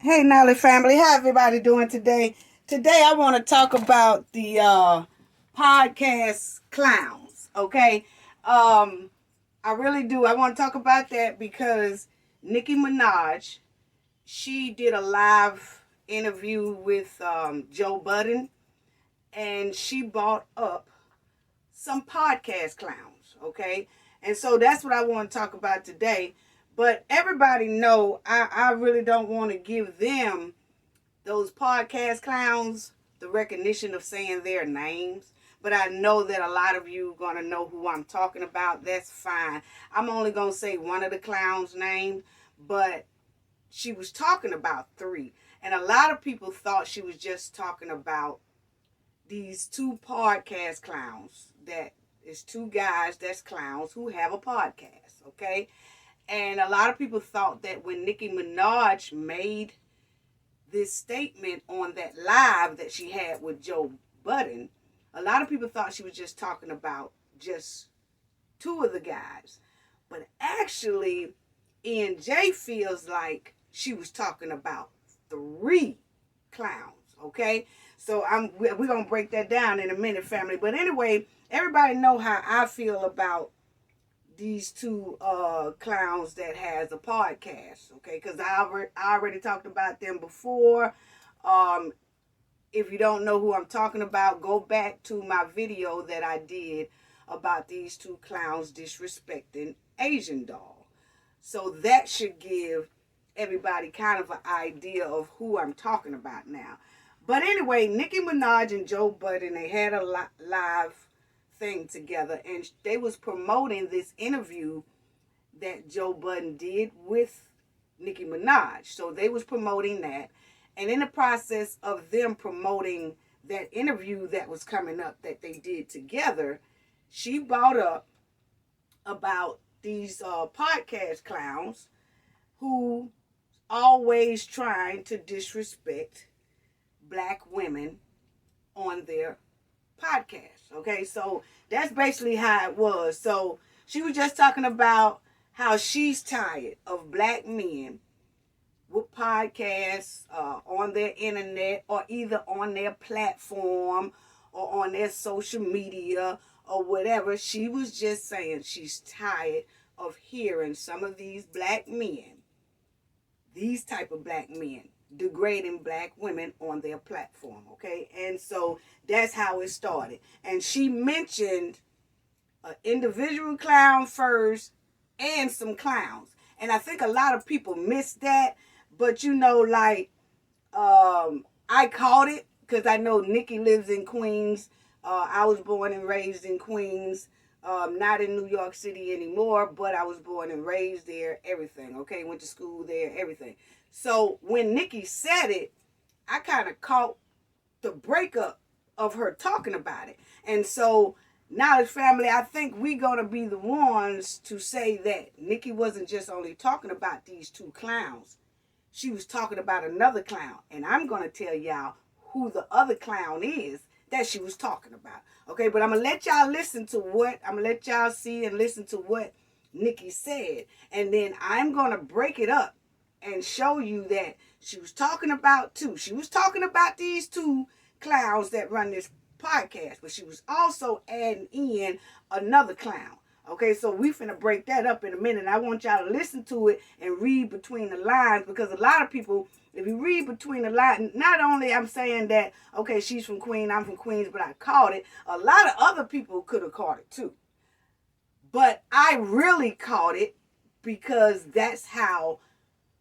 Hey, Nolly family, how everybody doing today? Today, I want to talk about the podcast clowns. Okay, I really do. I want to talk about that because Nicki Minaj, she did a live interview with Joe Budden, and she brought up some podcast clowns. Okay, and so that's what I want to talk about today. But everybody know I really don't want to give them, those podcast clowns, the recognition of saying their names. But I know that a lot of you are going to know who I'm talking about. That's fine. I'm only going to say one of the clowns' name, but she was talking about three. And a lot of people thought she was just talking about these two podcast clowns. That is two guys that's clowns who have a podcast, okay? And a lot of people thought that when Nicki Minaj made this statement on that live that she had with Joe Budden, a lot of people thought she was just talking about just two of the guys. But actually, ENJ feels like she was talking about three clowns, okay? So we're going to break that down in a minute, family. But anyway, everybody know how I feel about these two clowns that has a podcast, okay? Because I already talked about them before. Um, if you don't know who I'm talking about, go back to my video that I did about these two clowns disrespecting Asian doll. So that should give everybody kind of an idea of who I'm talking about now. But anyway, Nicki Minaj and Joe Budden, they had a live thing together, and they was promoting this interview that Joe Budden did with Nicki Minaj. So they was promoting that, and in the process of them promoting that interview that was coming up that they did together, she brought up about these podcast clowns who always trying to disrespect black women on their podcast. Okay, so that's basically how it was. So she was just talking about how she's tired of black men with podcasts on their internet, or either on their platform or on their social media or whatever. She was just saying she's tired of hearing some of these black men, these type of black men, degrading black women on their platform, okay? And so that's how it started. And she mentioned an individual clown first and some clowns. And I think a lot of people missed that. But you know, like, I caught it because I know Nicki lives in Queens. I was born and raised in Queens. Not in New York City anymore, but I was born and raised there, everything, okay? Went to school there, everything. So when Nicki said it, I kind of caught the breakup of her talking about it. And so now, as family, I think we're going to be the ones to say that Nicki wasn't just only talking about these two clowns. She was talking about another clown. And I'm going to tell y'all who the other clown is that she was talking about. Okay, but I'm going to let y'all listen to what, I'm going to let y'all see and listen to what Nicki said. And then I'm going to break it up and show you that she was talking about two. She was talking about these two clowns that run this podcast, but she was also adding in another clown. Okay, so we finna break that up in a minute. I want y'all to listen to it and read between the lines, because a lot of people, if you read between the lines, not only I'm saying that, okay, she's from Queens, I'm from Queens, but I caught it. A lot of other people could have caught it too. But I really caught it because that's how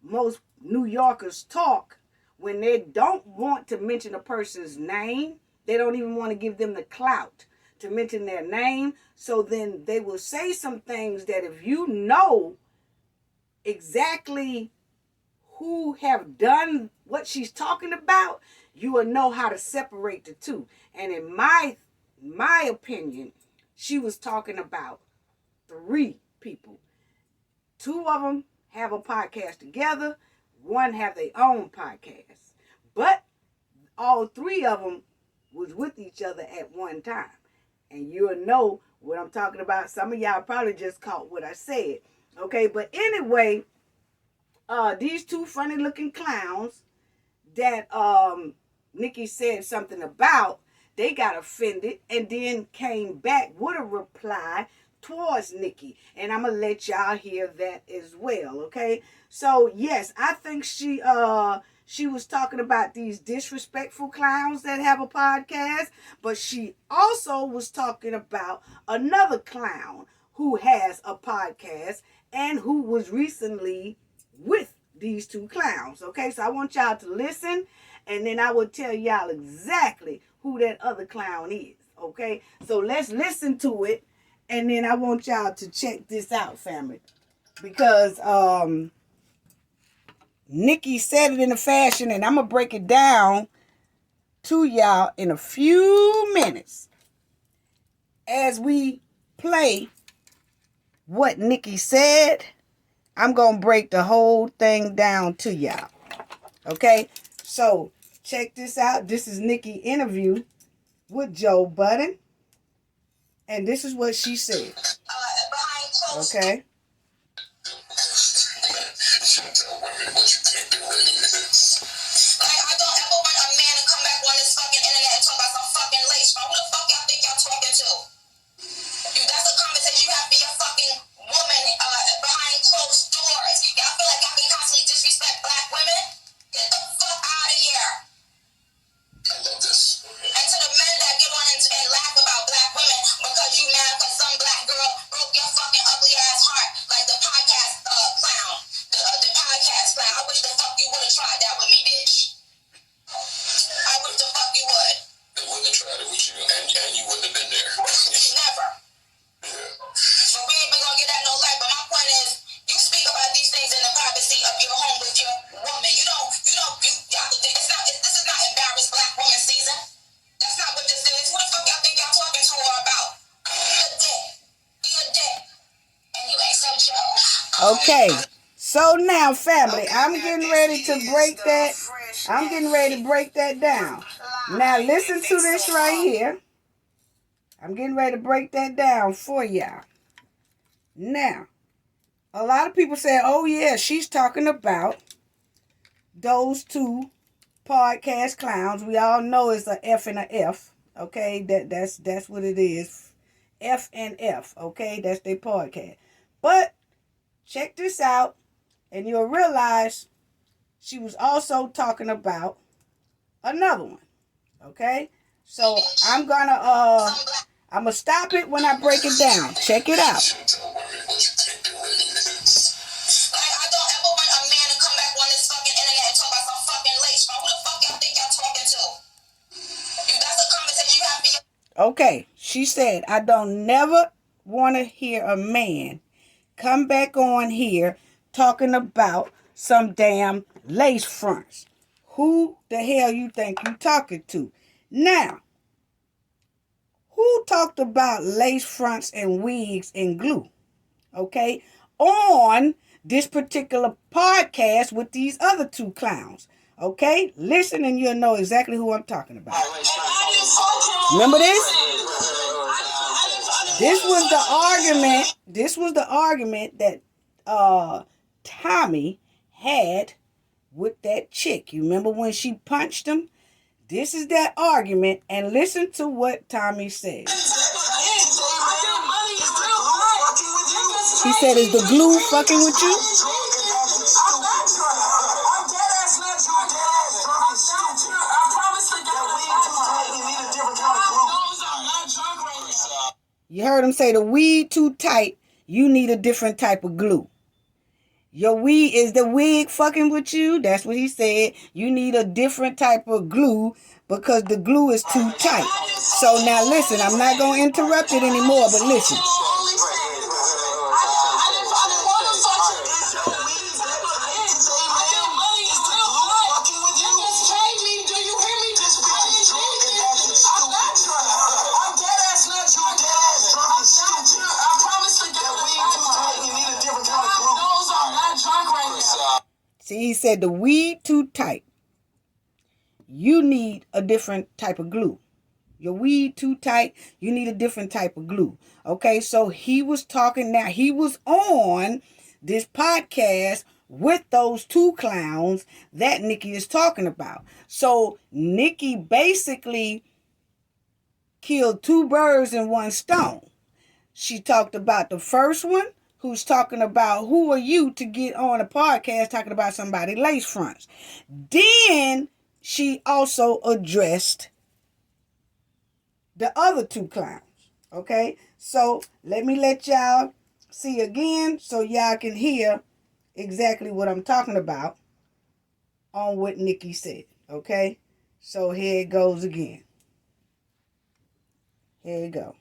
most New Yorkers talk when they don't want to mention a person's name. They don't even want to give them the clout to mention their name. So then they will say some things that if you know exactly who have done what she's talking about, you will know how to separate the two. And in my opinion, she was talking about three people. Two of them have a podcast together. One have their own podcast. But all three of them was with each other at one time. And you'll know what I'm talking about. Some of y'all probably just caught what I said. Okay, but anyway, these two funny looking clowns, that Nicki said something about, they got offended and then came back with a reply towards Nicki. And I'm going to let y'all hear that as well, okay? So, yes, I think she was talking about these disrespectful clowns that have a podcast, but she also was talking about another clown who has a podcast and who was recently with these two clowns, okay? So I want y'all to listen, and then I will tell y'all exactly who that other clown is, okay? So let's listen to it, and then I want y'all to check this out, family, because Nicki said it in a fashion, and I'm going to break it down to y'all in a few minutes as we play what Nicki said. I'm going to break the whole thing down to y'all. Okay? So, check this out. This is Nicki interview with Joe Budden. And this is what she said. Okay? Okay, so now, family, I'm getting ready to break that. I'm getting ready to break that down. Now, listen to this right here. I'm getting ready to break that down for y'all. Now, a lot of people say, oh, yeah, she's talking about those two podcast clowns. We all know it's a F and a F. Okay, that's what it is. F and F. Okay, that's their podcast. But check this out, and you'll realize she was also talking about another one. Okay? So I'm gonna stop it when I break it down. Check it out. Okay, she said, I don't never want to hear a man come back on here talking about some damn lace fronts. Who the hell you think you talking to? Now, who talked about lace fronts and wigs and glue? Okay, on this particular podcast with these other two clowns. Okay, listen and you'll know exactly who I'm talking about. Remember this? This was the argument that Tommy had with that chick. You remember when she punched him? This is that argument, and listen to what Tommy said. He said, is the glue fucking with you? You heard him say the weed too tight, you need a different type of glue. Your weed, is the wig fucking with you? That's what he said. You need a different type of glue because the glue is too tight. So now listen, I'm not going to interrupt it anymore, but listen. See, he said the weed too tight. You need a different type of glue. Your weed too tight. You need a different type of glue. Okay, so he was talking now. He was on this podcast with those two clowns that Nicki is talking about. So Nicki basically killed two birds in one stone. She talked about the first one, who's talking about who are you to get on a podcast talking about somebody lace fronts. Then she also addressed the other two clowns. Okay, so let me let y'all see again so y'all can hear exactly what I'm talking about on what Nicki said. Okay, so here it goes again. Here you go.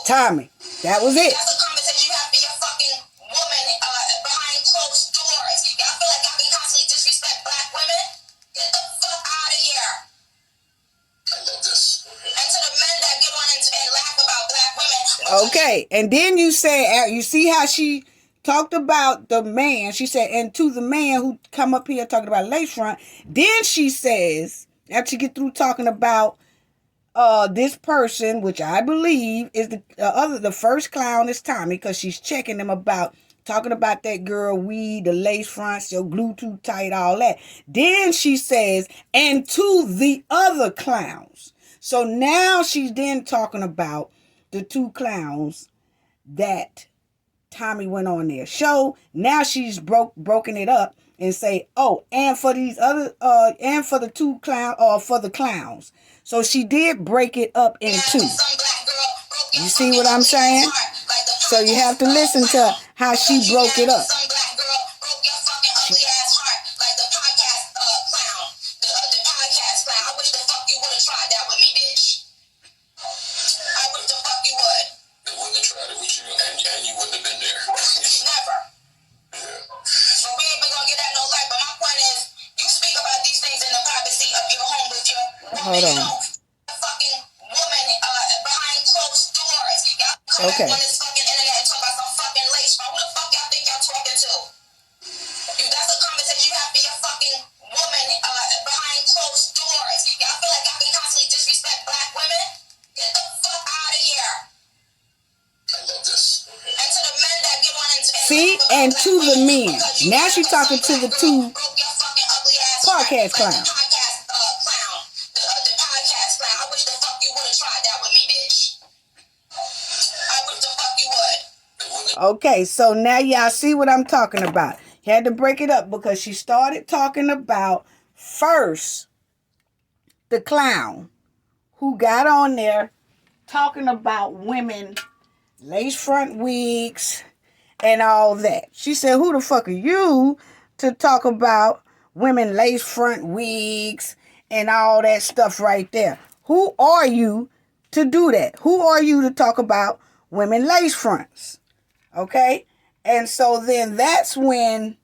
Tommy, that was it. That's a conversation you have for your fucking woman behind closed doors. Y'all feel like y'all can constantly disrespect black women? Get the fuck out of here. I love this. And to the men that get on and laugh about black women. Okay, and then you said, you see how she talked about the man. She said, and to the man who come up here talking about lace front. Then she says, after you get through talking about this person, which I believe is the first clown is Tommy, because she's checking them about talking about that girl weed, the lace fronts, your glue too tight, all that. Then she says, and to the other clowns. So now she's then talking about the two clowns that Tommy went on their show. Now she's broken it up and say, oh, and for these other and for the two clown or for the clowns. So she did break it up in two. You see what I'm saying? So you have to listen to how she broke it up. Hold on. Okay. See, and to the men. Now she's talking to the two podcast clowns. Okay, so now y'all see what I'm talking about. Had to break it up because she started talking about first the clown who got on there talking about women lace front wigs and all that. She said, who the fuck are you to talk about women lace front wigs and all that stuff right there? Who are you to do that? Who are you to talk about women lace fronts? Okay? And so then that's when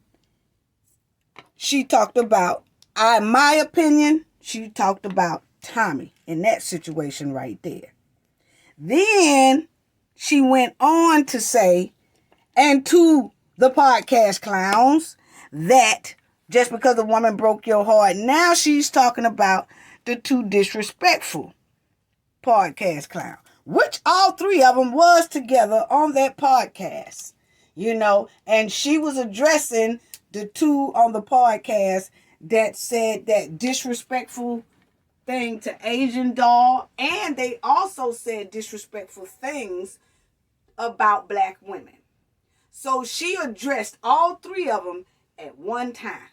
she talked about, in my opinion, she talked about Tommy in that situation right there. Then she went on to say, and to the podcast clowns, that just because a woman broke your heart, now she's talking about the two disrespectful podcast clowns, which all three of them was together on that podcast, and she was addressing the two on the podcast that said that disrespectful thing to Asian doll, and they also said disrespectful things about black women. So she addressed all three of them at one time.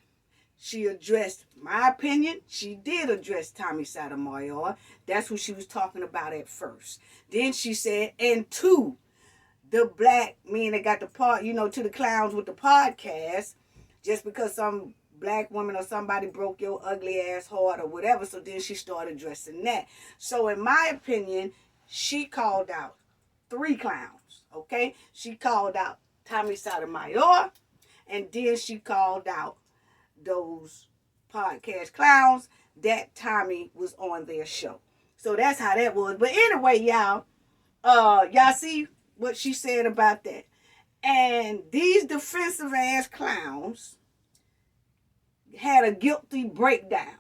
She addressed my opinion. She did address Tommy Sotomayor. That's who she was talking about at first. Then she said, and to the black men that got the part, to the clowns with the podcast, just because some black woman or somebody broke your ugly ass heart or whatever. So then she started addressing that. So in my opinion, she called out three clowns. Okay? She called out Tommy Sotomayor, and then she called out those podcast clowns that Tommy was on their show. So that's how that was. But anyway, y'all see what she said about that. And these defensive ass clowns had a guilty breakdown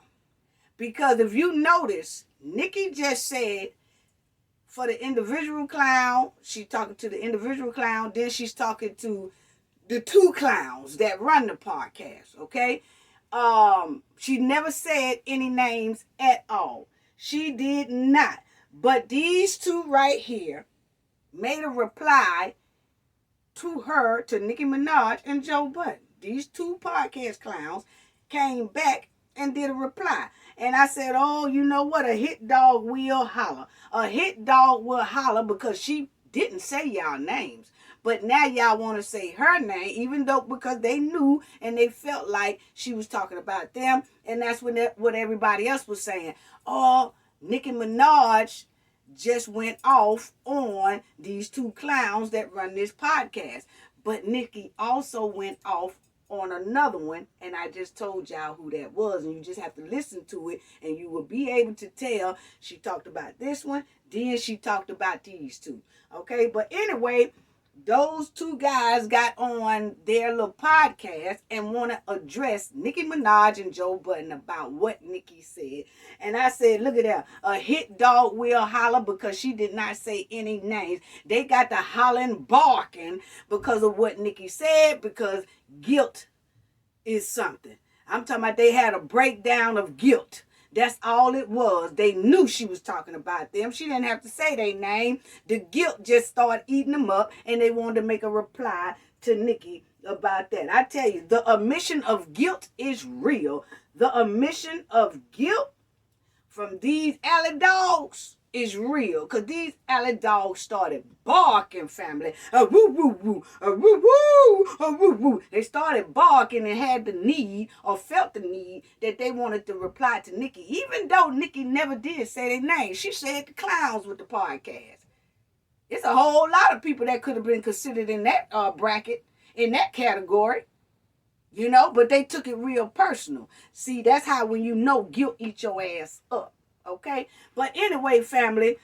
Because if you notice, Nicki just said for the individual clown, she's talking to the individual clown, then she's talking to the two clowns that run the podcast, okay? She never said any names at all. She did not. But these two right here made a reply to her, to Nicki Minaj and Joe Budden. These two podcast clowns came back and did a reply. And I said, oh, you know what? A hit dog will holler. A hit dog will holler because she didn't say y'all names. But now y'all want to say her name, even though because they knew and they felt like she was talking about them. And that's what everybody else was saying. Oh, Nicki Minaj just went off on these two clowns that run this podcast. But Nicki also went off on another one, and I just told y'all who that was, and you just have to listen to it, and you will be able to tell she talked about this one, then she talked about these two. Okay, but anyway, those two guys got on their little podcast and want to address Nicki Minaj and Joe Budden about what Nicki said. And I said, look at that. A hit dog will holler because she did not say any names. They got to hollering, barking because of what Nicki said, because guilt is something. I'm talking about they had a breakdown of guilt. That's all it was. They knew she was talking about them. She didn't have to say their name. The guilt just started eating them up, and they wanted to make a reply to Nicki about that. I tell you, the omission of guilt is real. The omission of guilt from these alley dogs is real. Because these alley dogs started barking, family. Woo, woo, woo. Woo, woo. Woo, woo. They started barking and had the need, or felt the need, that they wanted to reply to Nicki. Even though Nicki never did say their name. She said the clowns with the podcast. It's a whole lot of people that could have been considered in that bracket, in that category. You know, but they took it real personal. See, that's how when you know guilt eats your ass up. Okay? But anyway, family,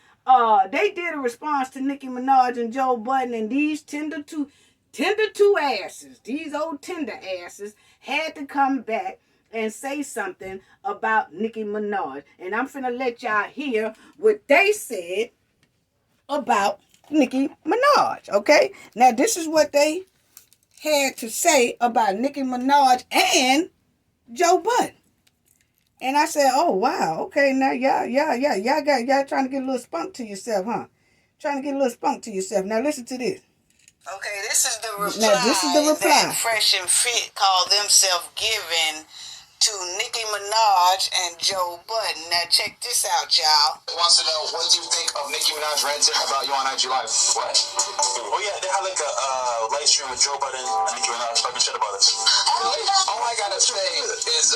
they did a response to Nicki Minaj and Joe Budden, and these tender two asses, these old tender asses, had to come back and say something about Nicki Minaj. And I'm finna let y'all hear what they said about Nicki Minaj. Okay? Now, this is what they had to say about Nicki Minaj and Joe Budden. And I said, oh, wow, okay, now y'all trying to get a little spunk to yourself, huh? Trying to get a little spunk to yourself. Now listen to this. Okay, this is the reply. Now this is the reply. That Fresh and Fit call themselves giving to Nicki Minaj and Joe Budden. Now check this out, y'all. Wants to know, what do you think of Nicki Minaj ranting about you on IG Live? What? Oh yeah, they had like a live stream with Joe Budden and Nicki Minaj talking shit about us. All I gotta say is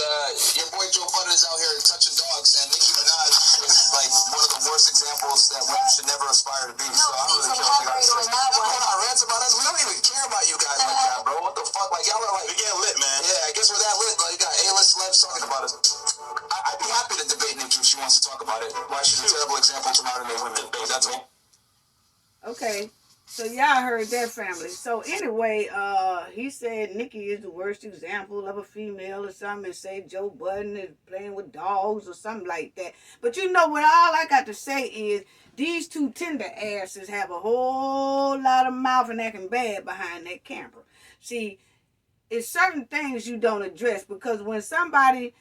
your boy Joe Budden is out here touching dogs, and Nicki Minaj is like one of the worst examples that women should never aspire to be. So I don't really care what you guys say. We're not rants about us. We don't even care about you guys like that, bro. What the fuck? Like y'all are like, we getting lit, man. Yeah, I guess we're that lit. Like you got A-list celebs talking about us. I'd be happy to debate Nicki if she wants to talk about it. Why she's a terrible example to modern day women. That's all. Okay. So y'all heard that, family. So anyway, he said Nicki is the worst example of a female or something, and say Joe Budden is playing with dogs or something like that. But you know what, all I got to say is these two tender asses have a whole lot of mouth and acting bad behind that camera. See, it's certain things you don't address, because when somebody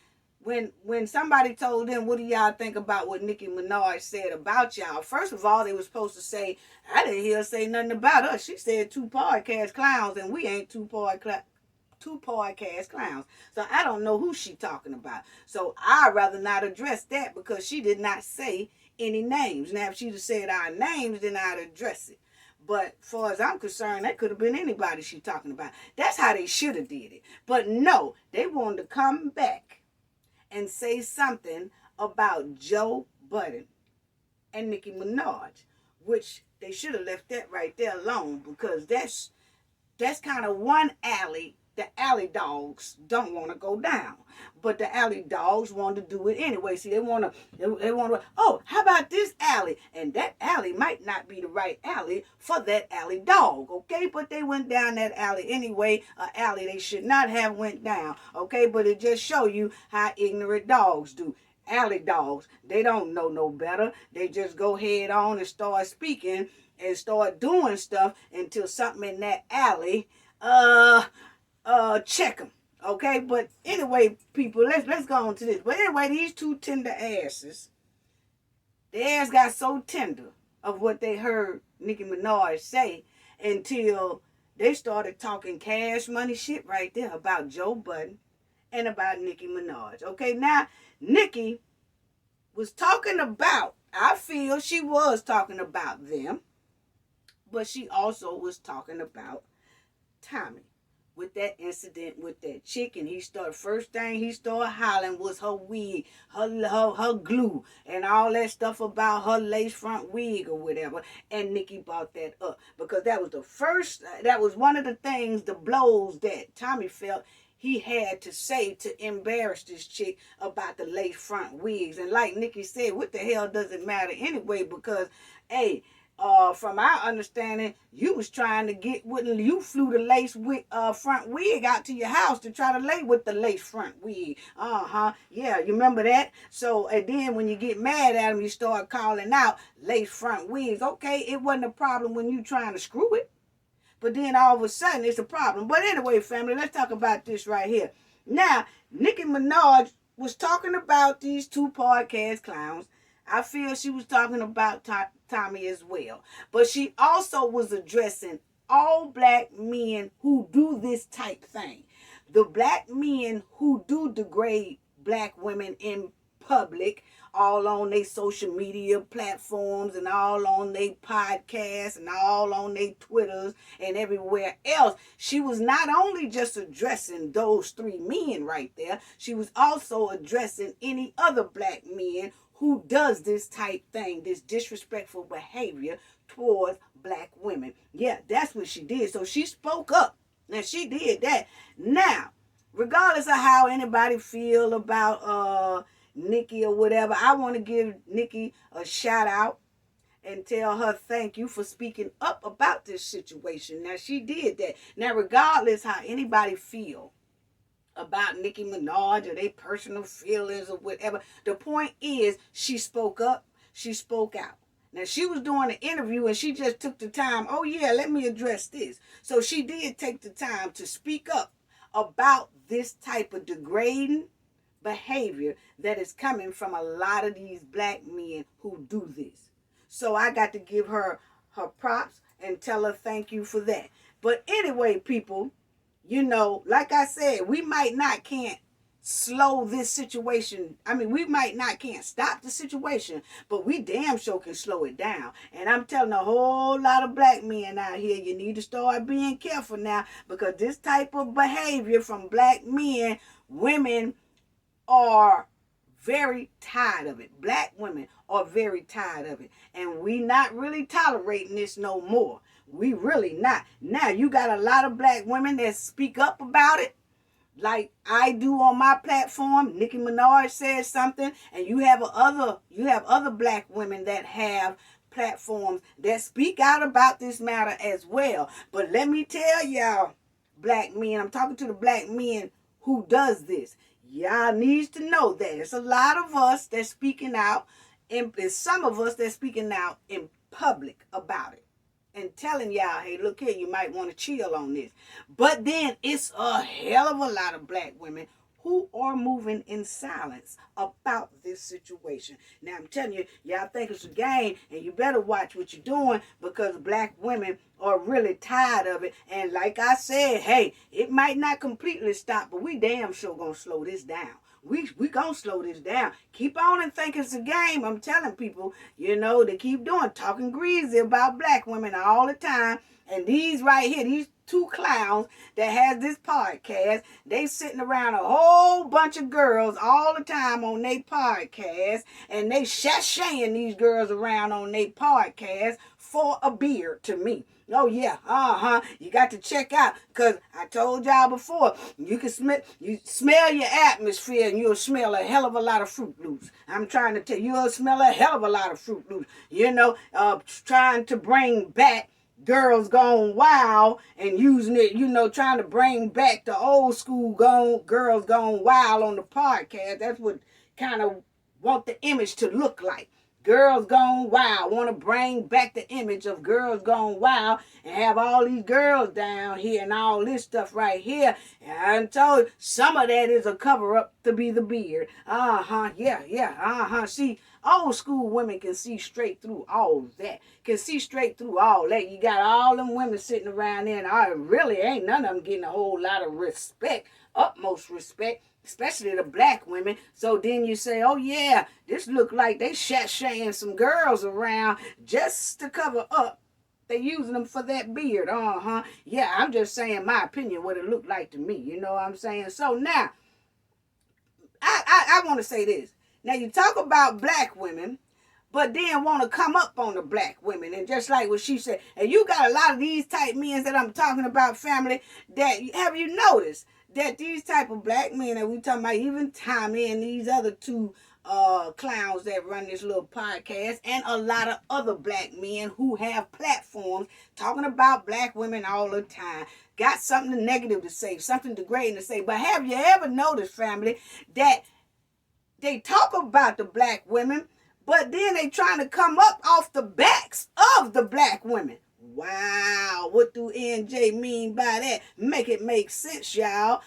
told them, what do y'all think about what Nicki Minaj said about y'all? First of all, they were supposed to say, I didn't hear her say nothing about us. She said two podcast clowns, and we ain't two podcast clowns. So I don't know who she talking about. So I'd rather not address that, because she did not say any names. Now, if she'd have said our names, then I'd address it. But as far as I'm concerned, that could have been anybody she talking about. That's how they should have did it. But no, they wanted to come back and say something about Joe Budden and Nicki Minaj, which they should have left that right there alone, because that's kind of one alley the alley dogs don't want to go down, but the alley dogs want to do it anyway. See, they want to. Oh, how about this alley? And that alley might not be the right alley for that alley dog, okay? But they went down that alley anyway, an alley they should not have went down, okay? But it just show you how ignorant dogs do. alley dogs. They don't know no better. They just go head on and start speaking and start doing stuff until something in that alley check them. Okay, but anyway, people, let's go on to this. But anyway, these two tender asses, their ass got so tender of what they heard Nicki Minaj say until they started talking cash money shit right there about Joe Budden and about Nicki Minaj. Okay, now Nicki was talking about, I feel she was talking about them, but she also was talking about Tommy with that incident with that chick. And first thing he started hollering was her wig, her glue, and all that stuff about her lace front wig or whatever. And Nicki brought that up because that was one of the things, the blows that Tommy felt he had to say to embarrass this chick about the lace front wigs. And like Nicki said, what the hell does it matter anyway? Because, hey, from our understanding, you was trying to get when you flew the lace front wig out to your house to try to lay with the lace front wig. Yeah, you remember that? So, and then when you get mad at him, you start calling out lace front wigs. Okay, it wasn't a problem when you trying to screw it, but then all of a sudden it's a problem. But anyway, family, let's talk about this right here. Now, Nicki Minaj was talking about these two podcast clowns. I feel she was talking about Tommy as well. But she also was addressing all black men who do this type thing. The black men who do degrade black women in public, all on their social media platforms and all on their podcasts and all on their Twitters and everywhere else. She was not only just addressing those three men right there, she was also addressing any other black men who does this type thing, this disrespectful behavior towards black women. Yeah, that's what she did. So she spoke up. Now, she did that. Now, regardless of how anybody feel about Nicki or whatever, I want to give Nicki a shout out and tell her thank you for speaking up about this situation. Now, she did that. Now, regardless how anybody feel about Nicki Minaj or their personal feelings or whatever, the point is she spoke up, she spoke out. Now, she was doing an interview and she just took the time, oh yeah, let me address this. So she did take the time to speak up about this type of degrading behavior that is coming from a lot of these black men who do this. So I got to give her props and tell her thank you for that. But anyway, people, you know, like I said, we might not can't slow this situation. I mean, we might not can't stop the situation, but we damn sure can slow it down. And I'm telling a whole lot of black men out here, you need to start being careful now, because this type of behavior from black men, women are very tired of it. Black women are very tired of it. And we not really tolerating this no more. We really not. Now, you got a lot of black women that speak up about it, like I do on my platform. Nicki Minaj says something, and you have other black women that have platforms that speak out about this matter as well. But let me tell y'all, black men, I'm talking to the black men who does this. Y'all needs to know that it's a lot of us that's speaking out, and some of us that's speaking out in public about it and telling y'all, hey, look here, you might want to chill on this. But then it's a hell of a lot of black women who are moving in silence about this situation. Now, I'm telling you, y'all think it's a game, and you better watch what you're doing, because black women are really tired of it. And like I said, hey, it might not completely stop, but we damn sure gonna slow this down. We gonna slow this down. Keep on and think it's a game. I'm telling people, you know, they keep talking greasy about black women all the time. And these right here, these two clowns that has this podcast, they sitting around a whole bunch of girls all the time on their podcast, and they sashaying these girls around on their podcast for a beer to me. Oh yeah, you got to check out, because I told y'all before, you smell your atmosphere and you'll smell a hell of a lot of Fruit Loops. I'm trying to tell you, you'll smell a hell of a lot of Fruit Loops. You know, trying to bring back Girls Gone Wild and using it, you know, trying to bring back the old school Girls Gone Wild on the podcast. That's what kind of want the image to look like. Girls Gone Wild. Want to bring back the image of Girls Gone Wild and have all these girls down here and all this stuff right here. And I'm told some of that is a cover up to be the beard. Yeah. See, old school women can see straight through all that. Can see straight through all that. You got all them women sitting around there and I really ain't none of them getting a whole lot of respect, utmost respect, especially the black women. So then you say, oh yeah, this look like they shaying some girls around just to cover up. They using them for that beard. Yeah, I'm just saying my opinion, what it looked like to me. You know what I'm saying? So now, I want to say this. Now you talk about black women, but then want to come up on the black women. And just like what she said, and you got a lot of these type men that I'm talking about, family, that have you noticed that these type of black men that we talking about, even Tommy and these other two clowns that run this little podcast, and a lot of other black men who have platforms talking about black women all the time, got something negative to say, something degrading to say. But have you ever noticed, family, that they talk about the black women, but then they trying to come up off the backs of the black women? Wow, what do NJ mean by that? Make it make sense, y'all.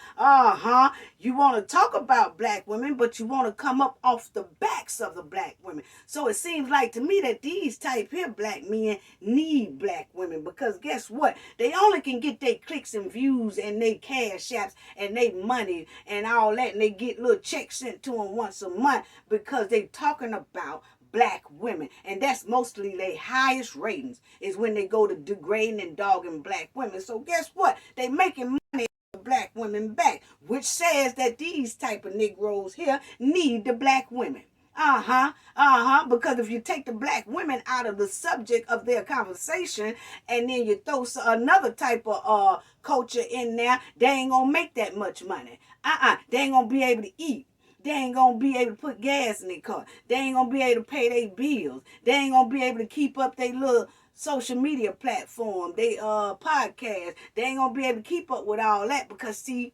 You want to talk about black women, but you want to come up off the backs of the black women. So it seems like to me that these type here black men need black women, because guess what? They only can get their clicks and views and their cash apps and their money and all that, and they get little checks sent to them once a month because they talking about black women. And that's mostly their highest ratings, is when they go to degrading and dogging black women. So guess what? They making money black women back, which says that these type of Negroes here need the black women. Because if you take the black women out of the subject of their conversation and then you throw another type of culture in there, they ain't gonna make that much money. They ain't gonna be able to eat. They ain't gonna be able to put gas in their car. They ain't gonna be able to pay their bills. They ain't gonna be able to keep up their little social media platform, they podcast. They ain't gonna be able to keep up with all that, because see,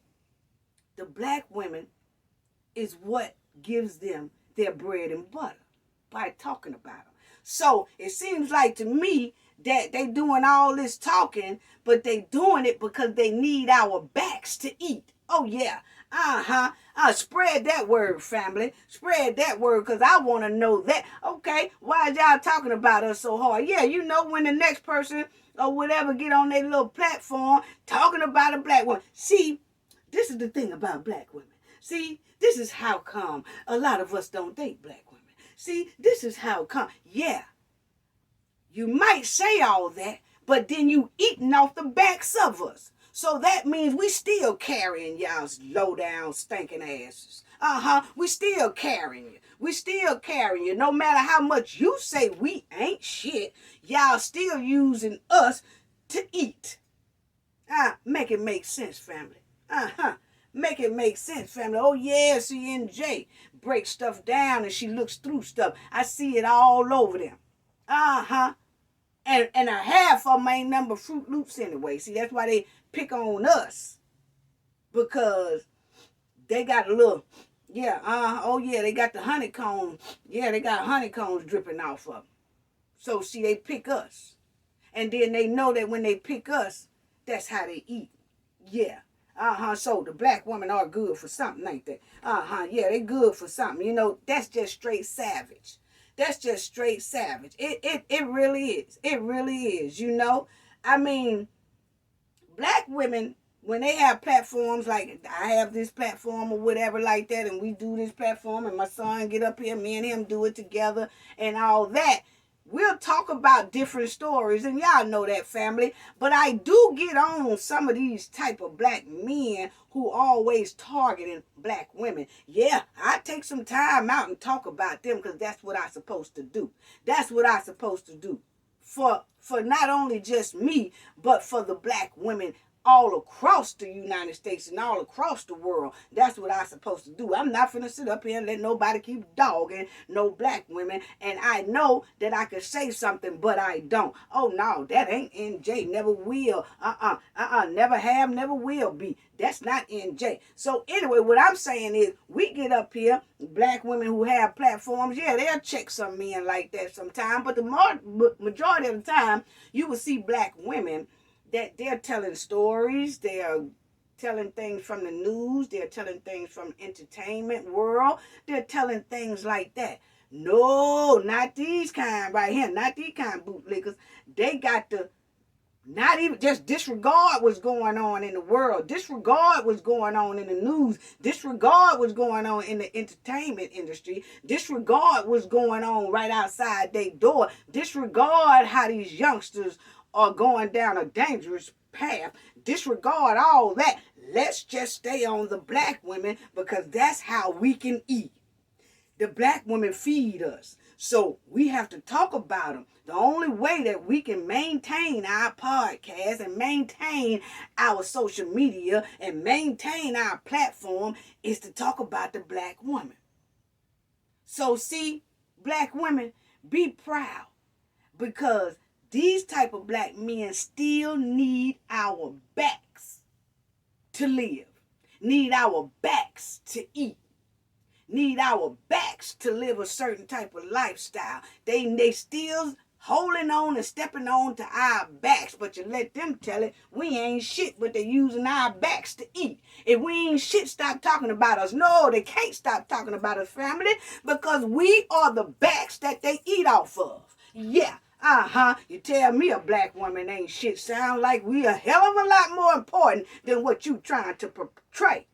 the black women is what gives them their bread and butter by talking about them. So it seems like to me that they doing all this talking, but they doing it because they need our backs to eat. Oh yeah. Spread that word, family. Spread that word, because I want to know that. Okay, why is y'all talking about us so hard? Yeah, you know, when the next person or whatever get on their little platform talking about a black woman. See, this is the thing about black women. See, this is how come a lot of us don't date black women. See, this is how come. Yeah, you might say all that, but then you eating off the backs of us. So that means we still carrying y'all's low down stinking asses. We still carrying you. We still carrying you. No matter how much you say we ain't shit, y'all still using us to eat. Make it make sense, family. Make it make sense, family. Oh yeah, CNJ breaks stuff down and she looks through stuff. I see it all over them. And a half of them ain't number Fruit Loops anyway. See, that's why they pick on us, because they got a little, they got the honeycomb. Yeah, they got honeycombs dripping off of them. So see, they pick us. And then they know that when they pick us, that's how they eat. Yeah. So the black women are good for something, ain't they? Yeah, they good for something. You know, that's just straight savage. That's just straight savage. It really is. It really is, you know. I mean, black women, when they have platforms, like I have this platform or whatever like that, and we do this platform, and my son get up here, me and him do it together and all that, we'll talk about different stories, and y'all know that, family. But I do get on some of these type of black men who always targeting black women. Yeah, I take some time out and talk about them, because that's what I'm supposed to do. That's what I'm supposed to do. For not only just me, but for the black women all across the United States and all across the world. That's what I'm supposed to do. I'm not finna sit up here and let nobody keep dogging no black women. And I know that I could say something, but I don't. Oh no, that ain't NJ. Never will. Never have, never will be. That's not NJ. So anyway, what I'm saying is, we get up here, black women who have platforms, yeah, they'll check some men like that sometime, but the majority of the time, you will see black women that they're telling stories, they're telling things from the news, they're telling things from entertainment world, they're telling things like that. No, not these kind right here, not these kind bootlickers. They got to not even just disregard what's going on in the world, disregard what's going on in the news, disregard what's going on in the entertainment industry, disregard what's going on right outside their door, disregard how these youngsters are going down a dangerous path, disregard all that. Let's just stay on the black women, because that's how we can eat. The black women feed us. So we have to talk about them. The only way that we can maintain our podcast and maintain our social media and maintain our platform is to talk about the black woman. So see, black women, be proud, because these type of black men still need our backs to live, need our backs to eat, need our backs to live a certain type of lifestyle. They still holding on and stepping on to our backs, but you let them tell it, we ain't shit, but they using our backs to eat. If we ain't shit, stop talking about us. No, they can't stop talking about us, family, because we are the backs that they eat off of. Yeah. You tell me a black woman ain't shit. Sound like we a hell of a lot more important than what you trying to portray.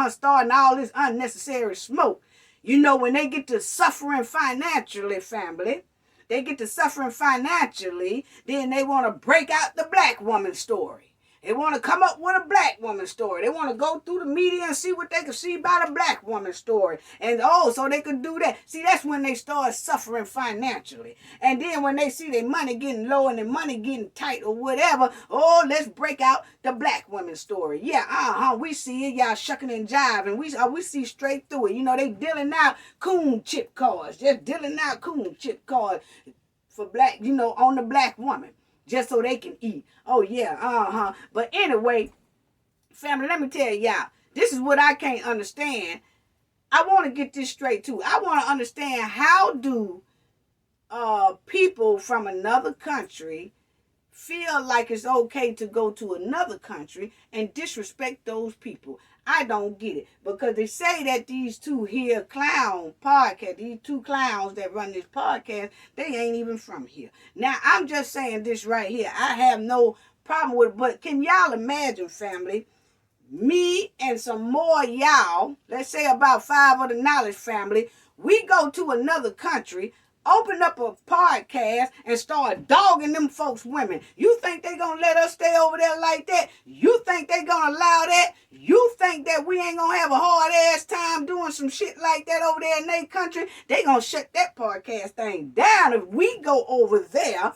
Starting all this unnecessary smoke. You know, when they get to suffering financially, family, they get to suffering financially, then they want to break out the black woman story. They want to come up with a black woman story. They want to go through the media and see what they can see about a black woman story. And so they could do that. See, that's when they start suffering financially. And then when they see their money getting low and their money getting tight or whatever, let's break out the black woman story. Yeah, we see it, y'all shucking and jiving. We see straight through it. You know, they dealing out coon chip cards. Just dealing out coon chip cards for black, on the black woman, just so they can eat. Oh, yeah, But anyway, family, let me tell y'all, this is what I can't understand. I want to get this straight, too. I want to understand, how do people from another country feel like it's okay to go to another country and disrespect those people? I don't get it, because they say that these two here clown podcast, these two clowns that run this podcast, they ain't even from here. Now, I'm just saying this right here. I have no problem with it, but can y'all imagine, family, me and some more y'all, let's say about 5 of the knowledge family, we go to another country, open up a podcast and start dogging them folks women. You think they gonna let us stay over there like that? You think they gonna allow that? You think that we ain't gonna have a hard ass time doing some shit like that over there in their country? They gonna shut that podcast thing down if we go over there.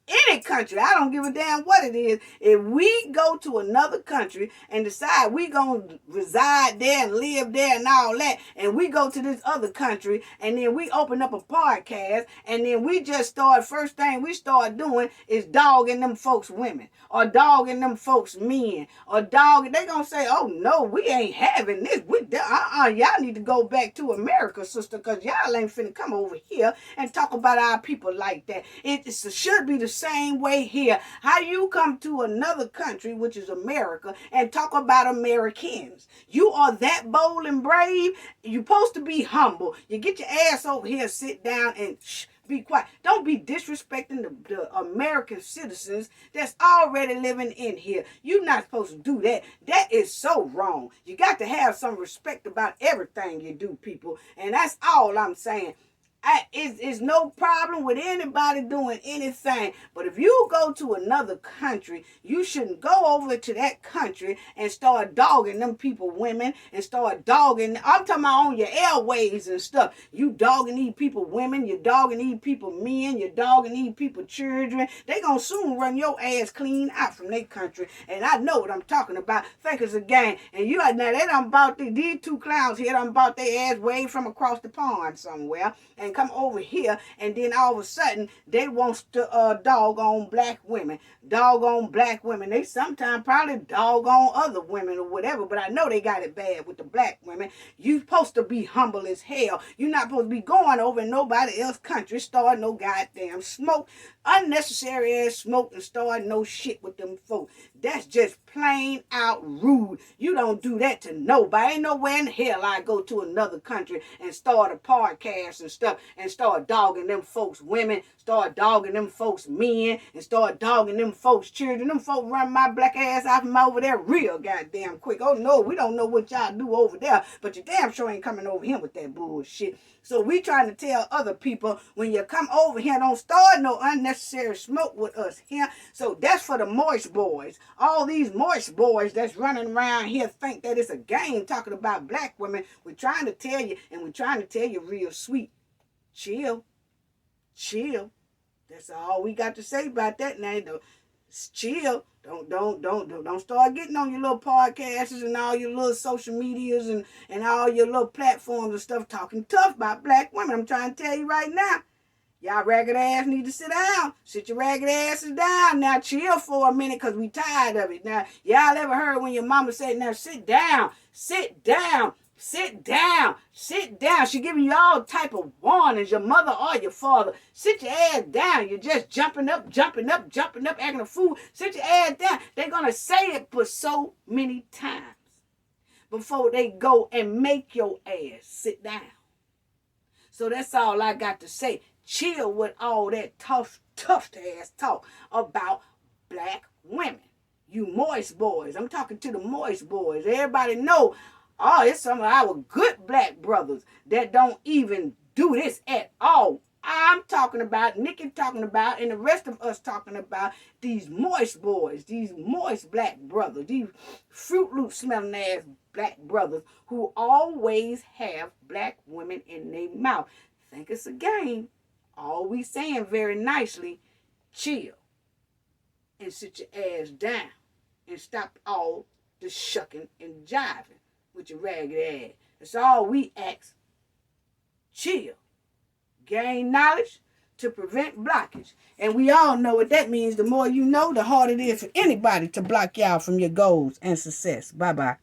Any country, I don't give a damn what it is. If we go to another country and decide we gonna reside there and live there and all that, and we go to this other country and then we open up a podcast and then we just start, first thing we start doing is dogging them folks women or dogging them folks men or dogging, they gonna say, oh no, we ain't having this. Y'all need to go back to America, sister, because y'all ain't finna come over here and talk about our people like that. It should be the same way here. How you come to another country, which is America, and talk about Americans? You are that bold and brave. You're supposed to be humble. You get your ass over here, sit down, and be quiet. Don't be disrespecting the American citizens that's already living in here. You're not supposed to do that. That is so wrong. You got to have some respect about everything you do, people. And that's all I'm saying. It's no problem with anybody doing anything. But if you go to another country, you shouldn't go over to that country and start dogging them people, women, and start dogging. I'm talking about on your airways and stuff. You dogging these people, women. You dogging these people, men. You dogging these people, children. They gonna soon run your ass clean out from their country. And I know what I'm talking about. Think it's a game. And you are now they done bought these two clowns here done bought their ass way from across the pond somewhere and come over here, and then all of a sudden they want to dog on black women. Dog on black women. They sometimes probably dog on other women or whatever, but I know they got it bad with the black women. You supposed to be humble as hell. You're not supposed to be going over in nobody else's country, starting no goddamn smoke, unnecessary ass smoke, and starting no shit with them folks. That's just plain out rude. You don't do that to nobody. Ain't nowhere in hell I go to another country and start a podcast and stuff and start dogging them folks women, start dogging them folks men, and start dogging them folks children. Them folks run my black ass out from over there real goddamn quick. Oh no, we don't know what y'all do over there, but you damn sure ain't coming over here with that bullshit. So we trying to tell other people, when you come over here, don't start no unnecessary smoke with us here. So that's for the moist boys. All these moist boys that's running around here think that it's a game talking about black women. We're trying to tell you, and we're trying to tell you real sweet. Chill. Chill. That's all we got to say about that now. Chill. Don't start getting on your little podcasts and all your little social medias and all your little platforms and stuff talking tough about black women. I'm trying to tell you right now. Y'all ragged ass need to sit down. Sit your ragged asses down. Now chill for a minute because we tired of it. Now, y'all ever heard when your mama said, now sit down, sit down, sit down, sit down. She giving you all type of warnings, your mother or your father. Sit your ass down. You're just jumping up, acting a fool. Sit your ass down. They're going to say it for so many times before they go and make your ass sit down. So that's all I got to say. Chill with all that tough ass talk about black women. You moist boys. I'm talking to the moist boys. Everybody know, oh, it's some of our good black brothers that don't even do this at all. I'm talking about, Nicki talking about, and the rest of us talking about these moist boys, these moist black brothers, these Fruit Loop smelling ass black brothers who always have black women in their mouth. Think it's a game. All we saying very nicely, chill and sit your ass down and stop all the shucking and jiving with your ragged ass. That's all we ask. Chill. Gain knowledge to prevent blockage. And we all know what that means. The more you know, the harder it is for anybody to block y'all from your goals and success. Bye-bye.